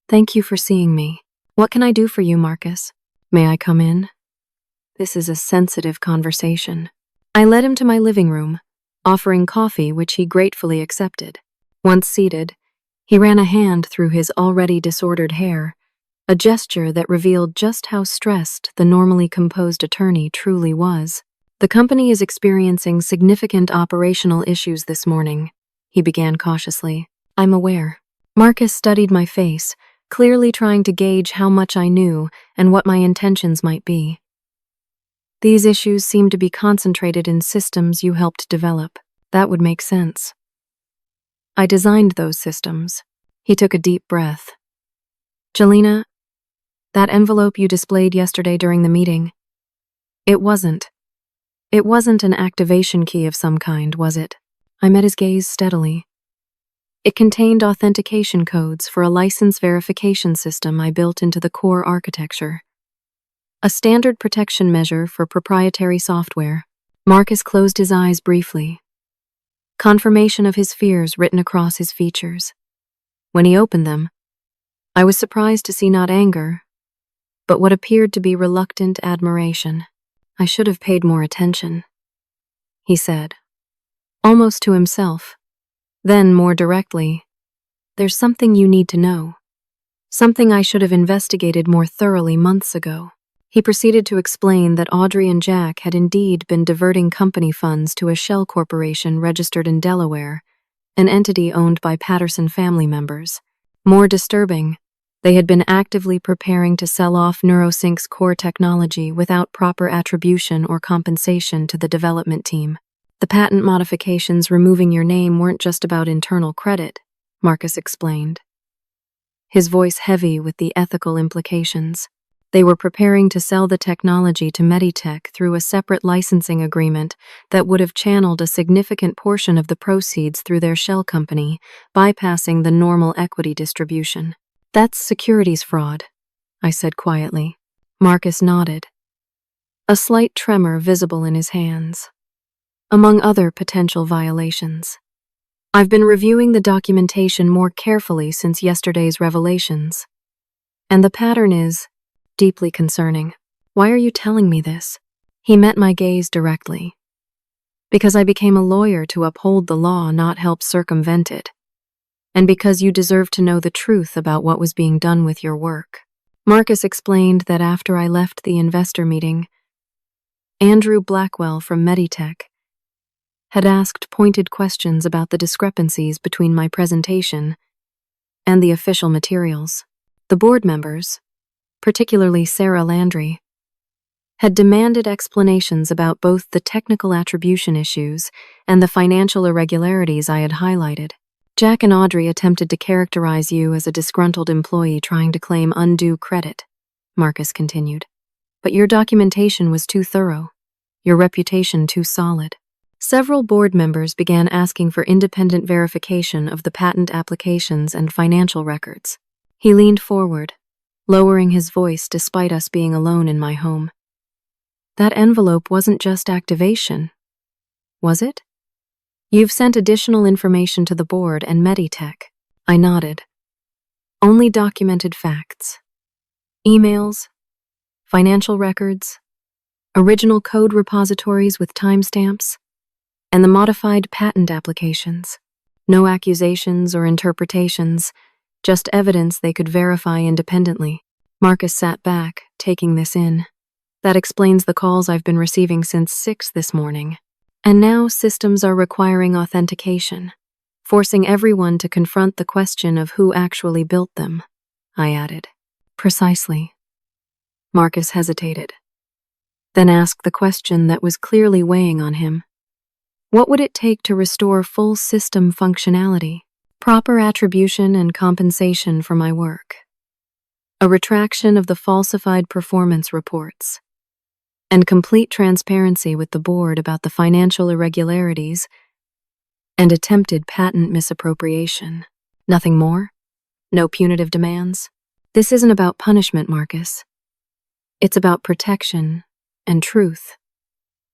"Thank you for seeing me. What can I do for you, Marcus? May I come in? This is a sensitive conversation." I led him to my living room, offering coffee, which he gratefully accepted. Once seated, he ran a hand through his already disordered hair, a gesture that revealed just how stressed the normally composed attorney truly was. "The company is experiencing significant operational issues this morning," he began cautiously. "I'm aware." Marcus studied my face, clearly trying to gauge how much I knew and what my intentions might be. "These issues seem to be concentrated in systems you helped develop. That would make sense." "I designed those systems." He took a deep breath. "Jelena, that envelope you displayed yesterday during the meeting, it wasn't an activation key of some kind, was it?" I met his gaze steadily. "It contained authentication codes for a license verification system I built into the core architecture. A standard protection measure for proprietary software." Marcus closed his eyes briefly, confirmation of his fears written across his features. When he opened them, I was surprised to see not anger, but what appeared to be reluctant admiration. "I should have paid more attention," he said, almost to himself. Then, more directly, "There's something you need to know. Something I should have investigated more thoroughly months ago." He proceeded to explain that Audrey and Jack had indeed been diverting company funds to a shell corporation registered in Delaware, an entity owned by Patterson family members. More disturbing, they had been actively preparing to sell off NeuroSync's core technology without proper attribution or compensation to the development team. "The patent modifications removing your name weren't just about internal credit," Marcus explained, his voice heavy with the ethical implications. "They were preparing to sell the technology to Meditech through a separate licensing agreement that would have channeled a significant portion of the proceeds through their shell company, bypassing the normal equity distribution." "That's securities fraud," I said quietly. Marcus nodded, a slight tremor visible in his hands. "Among other potential violations. I've been reviewing the documentation more carefully since yesterday's revelations. And the pattern is deeply concerning. Why are you telling me this? He met my gaze directly. Because I became a lawyer to uphold the law, not help circumvent it. And because you deserve to know the truth about what was being done with your work. Marcus explained that after I left the investor meeting, Andrew Blackwell from Meditech had asked pointed questions about the discrepancies between my presentation and the official materials. The board members, particularly Sarah Landry, had demanded explanations about both the technical attribution issues and the financial irregularities I had highlighted. Jack and Audrey attempted to characterize you as a disgruntled employee trying to claim undue credit, Marcus continued. But your documentation was too thorough, your reputation too solid. Several board members began asking for independent verification of the patent applications and financial records. He leaned forward, lowering his voice despite us being alone in my home. That envelope wasn't just activation, was it? You've sent additional information to the board and Meditech. I nodded. Only documented facts. Emails, financial records, original code repositories with timestamps, and the modified patent applications. No accusations or interpretations, just evidence they could verify independently. Marcus sat back, taking this in. That explains the calls I've been receiving since 6 this morning. And now systems are requiring authentication, forcing everyone to confront the question of who actually built them, I added. Precisely. Marcus hesitated, then asked the question that was clearly weighing on him. What would it take to restore full system functionality, proper attribution and compensation for my work, a retraction of the falsified performance reports, and complete transparency with the board about the financial irregularities and attempted patent misappropriation? Nothing more? No punitive demands? This isn't about punishment, Marcus. It's about protection and truth.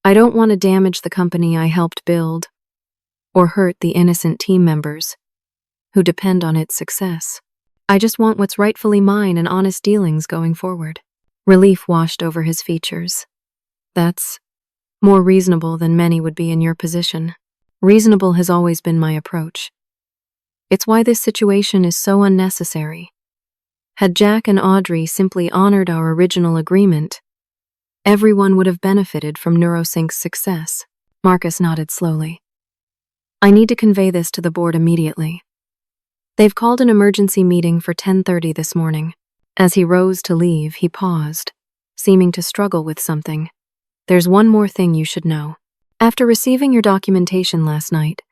I don't want to damage the company I helped build or hurt the innocent team members who depend on its success. I just want what's rightfully mine and honest dealings going forward. Relief washed over his features. That's more reasonable than many would be in your position. Reasonable has always been my approach. It's why this situation is so unnecessary. Had Jack and Audrey simply honored our original agreement, everyone would have benefited from NeuroSync's success. Marcus nodded slowly. I need to convey this to the board immediately. They've called an emergency meeting for 10:30 this morning. As he rose to leave, he paused, seeming to struggle with something. There's one more thing you should know. After receiving your documentation last night,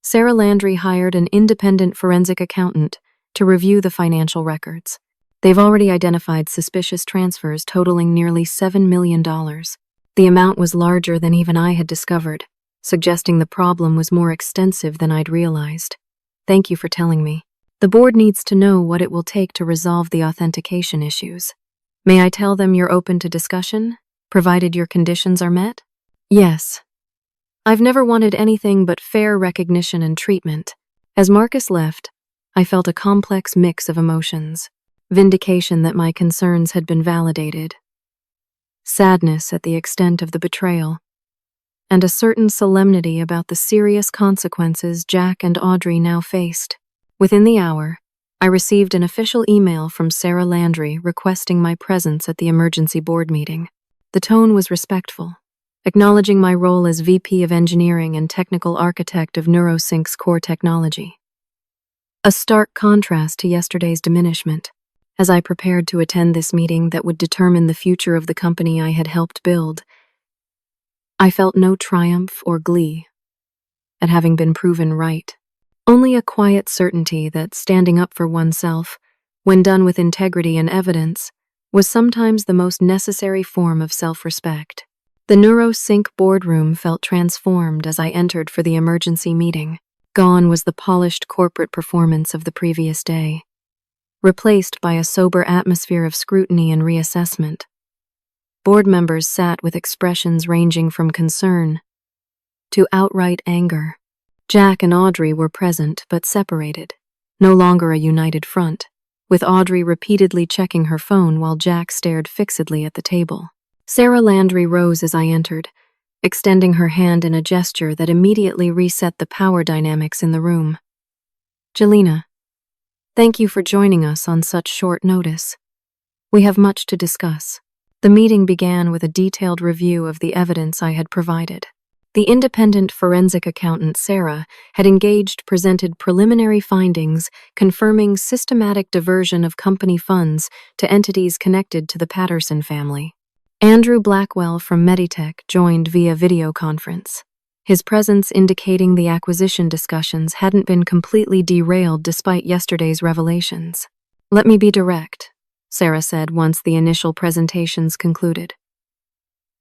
Sarah Landry hired an independent forensic accountant to review the financial records. They've already identified suspicious transfers totaling nearly $7 million. The amount was larger than even I had discovered, suggesting the problem was more extensive than I'd realized. Thank you for telling me. The board needs to know what it will take to resolve the authentication issues. May I tell them you're open to discussion, provided your conditions are met? Yes. I've never wanted anything but fair recognition and treatment. As Marcus left, I felt a complex mix of emotions. Vindication that my concerns had been validated, sadness at the extent of the betrayal, and a certain solemnity about the serious consequences Jack and Audrey now faced. Within the hour, I received an official email from Sarah Landry requesting my presence at the emergency board meeting. The tone was respectful, acknowledging my role as VP of Engineering and Technical Architect of NeuroSync's core technology. A stark contrast to yesterday's diminishment. As I prepared to attend this meeting that would determine the future of the company I had helped build, I felt no triumph or glee at having been proven right. Only a quiet certainty that standing up for oneself, when done with integrity and evidence, was sometimes the most necessary form of self-respect. The NeuroSync boardroom felt transformed as I entered for the emergency meeting. Gone was the polished corporate performance of the previous day, replaced by a sober atmosphere of scrutiny and reassessment. Board members sat with expressions ranging from concern to outright anger. Jack and Audrey were present but separated, no longer a united front. with Audrey repeatedly checking her phone while Jack stared fixedly at the table. Sarah Landry rose as I entered, extending her hand in a gesture that immediately reset the power dynamics in the room. "Jelena, thank you for joining us on such short notice. We have much to discuss." The meeting began with a detailed review of the evidence I had provided. The independent forensic accountant, Sarah, had presented preliminary findings confirming systematic diversion of company funds to entities connected to the Patterson family. Andrew Blackwell from Meditech joined via video conference, his presence indicating the acquisition discussions hadn't been completely derailed despite yesterday's revelations. "Let me be direct," Sarah said once the initial presentations concluded.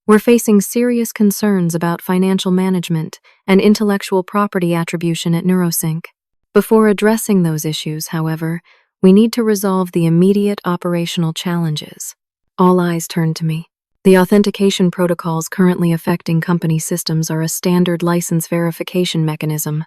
"We're facing serious concerns about financial management and intellectual property attribution at NeuroSync. Before addressing those issues, however, we need to resolve the immediate operational challenges." All eyes turned to me. "The authentication protocols currently affecting company systems are a standard license verification mechanism,"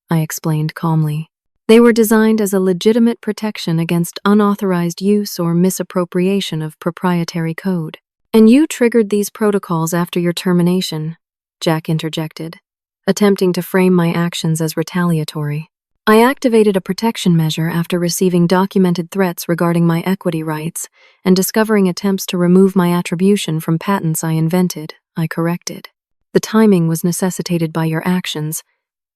I explained calmly. "They were designed as a legitimate protection against unauthorized use or misappropriation of proprietary code. And you triggered these protocols after your termination," Jack interjected, attempting to frame my actions as retaliatory. "I activated a protection measure after receiving documented threats regarding my equity rights and discovering attempts to remove my attribution from patents I invented," I corrected. "The timing was necessitated by your actions,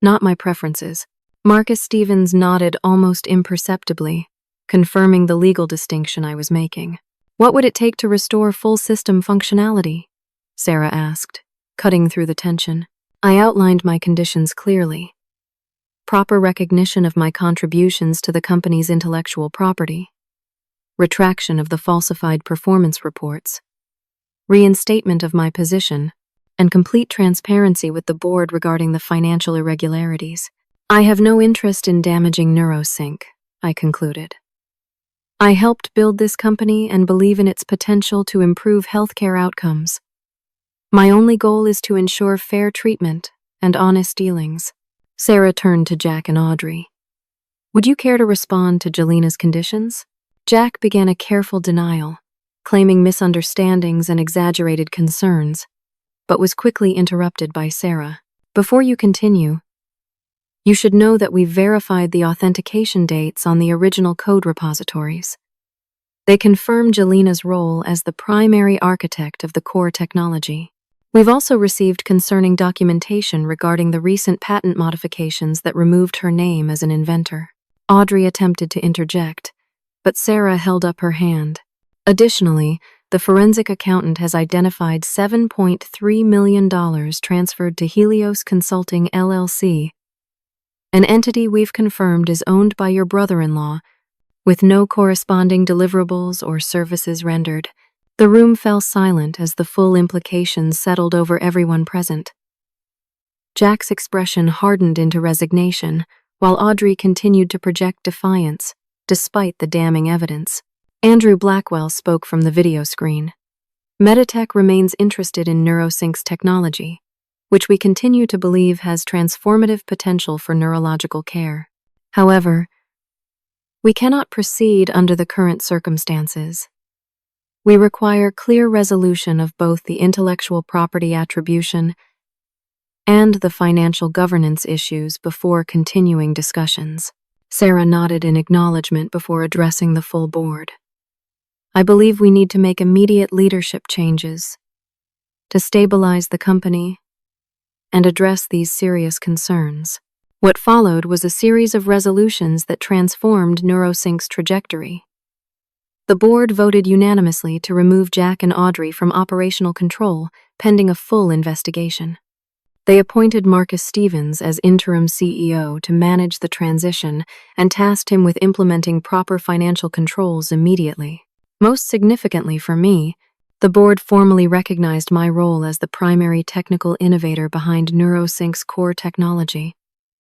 not my preferences." Marcus Stevens nodded almost imperceptibly, confirming the legal distinction I was making. "What would it take to restore full system functionality?" Sarah asked, cutting through the tension. I outlined my conditions clearly. Proper recognition of my contributions to the company's intellectual property, retraction of the falsified performance reports, reinstatement of my position, and complete transparency with the board regarding the financial irregularities. "I have no interest in damaging NeuroSync," I concluded. "I helped build this company and believe in its potential to improve healthcare outcomes. My only goal is to ensure fair treatment and honest dealings." Sarah turned to Jack and Audrey. "Would you care to respond to Jelena's conditions?" Jack began a careful denial, claiming misunderstandings and exaggerated concerns, but was quickly interrupted by Sarah. "Before you continue, you should know that we verified the authentication dates on the original code repositories. They confirm Jelena's role as the primary architect of the core technology. We've also received concerning documentation regarding the recent patent modifications that removed her name as an inventor." Audrey attempted to interject, but Sarah held up her hand. "Additionally, the forensic accountant has identified $7.3 million transferred to Helios Consulting LLC, an entity we've confirmed is owned by your brother-in-law, with no corresponding deliverables or services rendered." The room fell silent as the full implications settled over everyone present. Jack's expression hardened into resignation, while Audrey continued to project defiance, despite the damning evidence. Andrew Blackwell spoke from the video screen. "Meditech remains interested in NeuroSync's technology, which we continue to believe has transformative potential for neurological care. However, we cannot proceed under the current circumstances. We require clear resolution of both the intellectual property attribution and the financial governance issues before continuing discussions." Sarah nodded in acknowledgement before addressing the full board. "I believe we need to make immediate leadership changes to stabilize the company and address these serious concerns." What followed was a series of resolutions that transformed NeuroSync's trajectory. The board voted unanimously to remove Jack and Audrey from operational control, pending a full investigation. They appointed Marcus Stevens as interim CEO to manage the transition and tasked him with implementing proper financial controls immediately. Most significantly for me, the board formally recognized my role as the primary technical innovator behind NeuroSync's core technology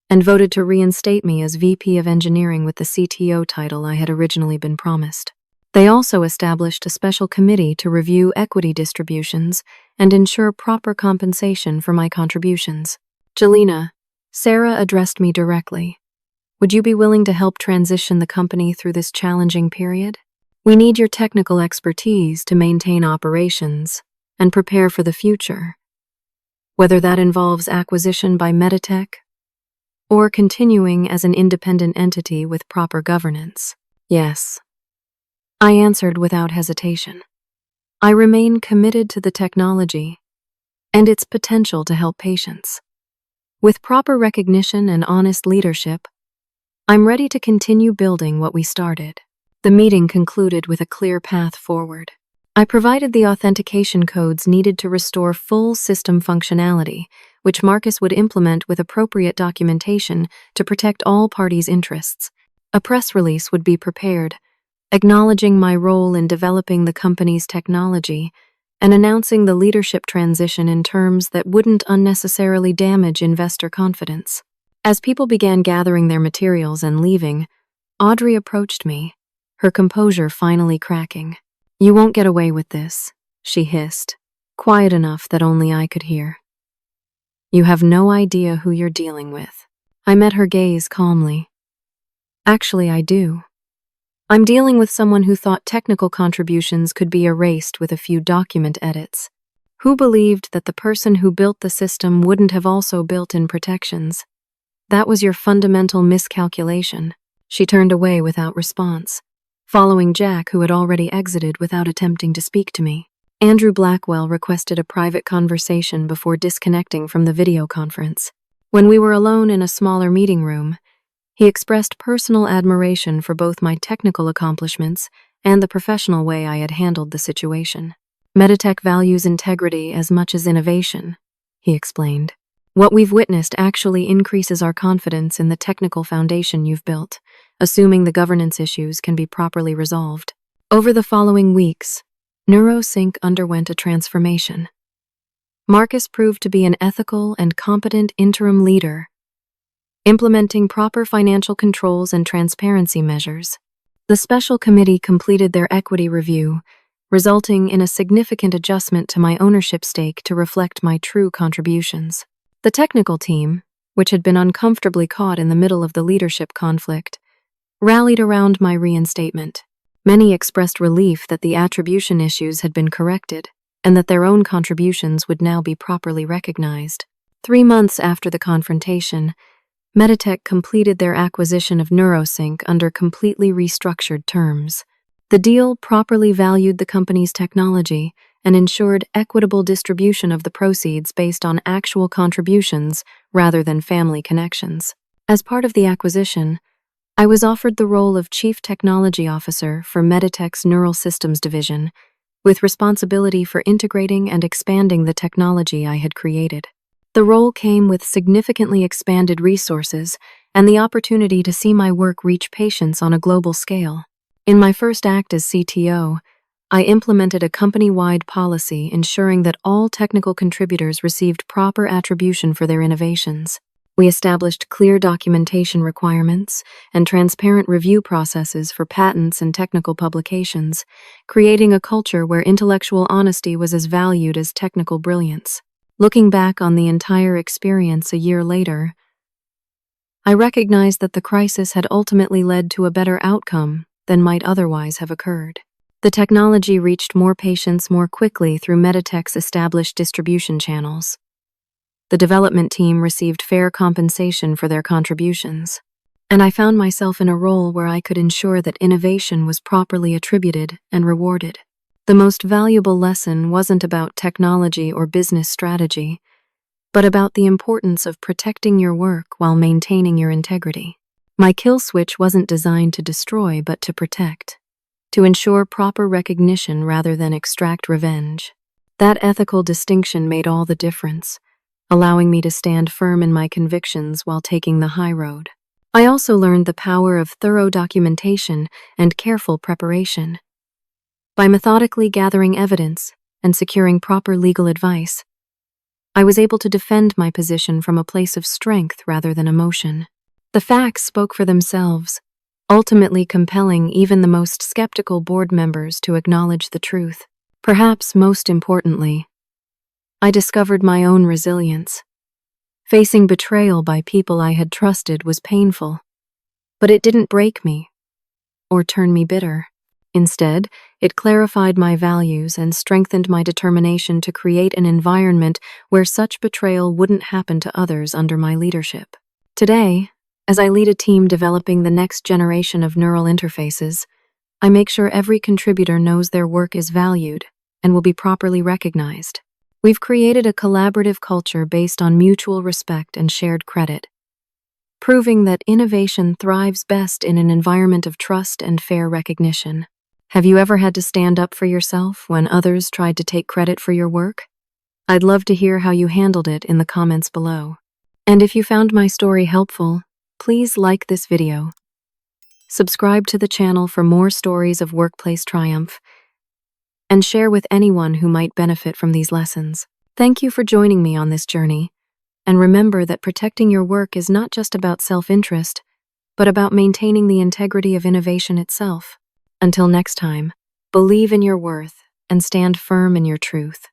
and voted to reinstate me as VP of Engineering with the CTO title I had originally been promised. They also established a special committee to review equity distributions and ensure proper compensation for my contributions. "Jelena," Sarah addressed me directly, Would you be willing to help transition the company through this challenging period? We need your technical expertise to maintain operations and prepare for the future, whether that involves acquisition by Meditech or continuing as an independent entity with proper governance. Yes, I answered without hesitation. I remain committed to the technology and its potential to help patients. With proper recognition and honest leadership, I'm ready to continue building what we started. The meeting concluded with a clear path forward. I provided the authentication codes needed to restore full system functionality, which Marcus would implement with appropriate documentation to protect all parties' interests. A press release would be prepared, acknowledging my role in developing the company's technology and announcing the leadership transition in terms that wouldn't unnecessarily damage investor confidence. As people began gathering their materials and leaving, Audrey approached me, her composure finally cracking. "You won't get away with this," she hissed, quiet enough that only I could hear. "You have no idea who you're dealing with." I met her gaze calmly. "Actually, I do. I'm dealing with someone who thought technical contributions could be erased with a few document edits. Who believed that the person who built the system wouldn't have also built in protections? That was your fundamental miscalculation." She turned away without response, following Jack, who had already exited without attempting to speak to me. Andrew Blackwell requested a private conversation before disconnecting from the video conference. When we were alone in a smaller meeting room, he expressed personal admiration for both my technical accomplishments and the professional way I had handled the situation. "Meditech values integrity as much as innovation," he explained. "What we've witnessed actually increases our confidence in the technical foundation you've built, assuming the governance issues can be properly resolved." Over the following weeks, NeuroSync underwent a transformation. Marcus proved to be an ethical and competent interim leader, implementing proper financial controls and transparency measures. The special committee completed their equity review, resulting in a significant adjustment to my ownership stake to reflect my true contributions. The technical team, which had been uncomfortably caught in the middle of the leadership conflict, rallied around my reinstatement. Many expressed relief that the attribution issues had been corrected and that their own contributions would now be properly recognized. 3 months after the confrontation, Meditech completed their acquisition of NeuroSync under completely restructured terms. The deal properly valued the company's technology and ensured equitable distribution of the proceeds based on actual contributions rather than family connections. As part of the acquisition, I was offered the role of Chief Technology Officer for Meditech's Neural Systems Division, with responsibility for integrating and expanding the technology I had created. The role came with significantly expanded resources and the opportunity to see my work reach patients on a global scale. In my first act as CTO, I implemented a company-wide policy ensuring that all technical contributors received proper attribution for their innovations. We established clear documentation requirements and transparent review processes for patents and technical publications, creating a culture where intellectual honesty was as valued as technical brilliance. Looking back on the entire experience a year later, I recognized that the crisis had ultimately led to a better outcome than might otherwise have occurred. The technology reached more patients more quickly through Meditech's established distribution channels. The development team received fair compensation for their contributions, and I found myself in a role where I could ensure that innovation was properly attributed and rewarded. The most valuable lesson wasn't about technology or business strategy, but about the importance of protecting your work while maintaining your integrity. My kill switch wasn't designed to destroy but to protect, to ensure proper recognition rather than extract revenge. That ethical distinction made all the difference, allowing me to stand firm in my convictions while taking the high road. I also learned the power of thorough documentation and careful preparation. By methodically gathering evidence and securing proper legal advice, I was able to defend my position from a place of strength rather than emotion. The facts spoke for themselves, ultimately compelling even the most skeptical board members to acknowledge the truth. Perhaps most importantly, I discovered my own resilience. Facing betrayal by people I had trusted was painful, But it didn't break me or turn me bitter. Instead, it clarified my values and strengthened my determination to create an environment where such betrayal wouldn't happen to others under my leadership. Today, as I lead a team developing the next generation of neural interfaces, I make sure every contributor knows their work is valued and will be properly recognized. We've created a collaborative culture based on mutual respect and shared credit, proving that innovation thrives best in an environment of trust and fair recognition. Have you ever had to stand up for yourself when others tried to take credit for your work? I'd love to hear how you handled it in the comments below. And if you found my story helpful, please like this video. Subscribe to the channel for more stories of workplace triumph, and share with anyone who might benefit from these lessons. Thank you for joining me on this journey, and remember that protecting your work is not just about self-interest, but about maintaining the integrity of innovation itself. Until next time, believe in your worth and stand firm in your truth.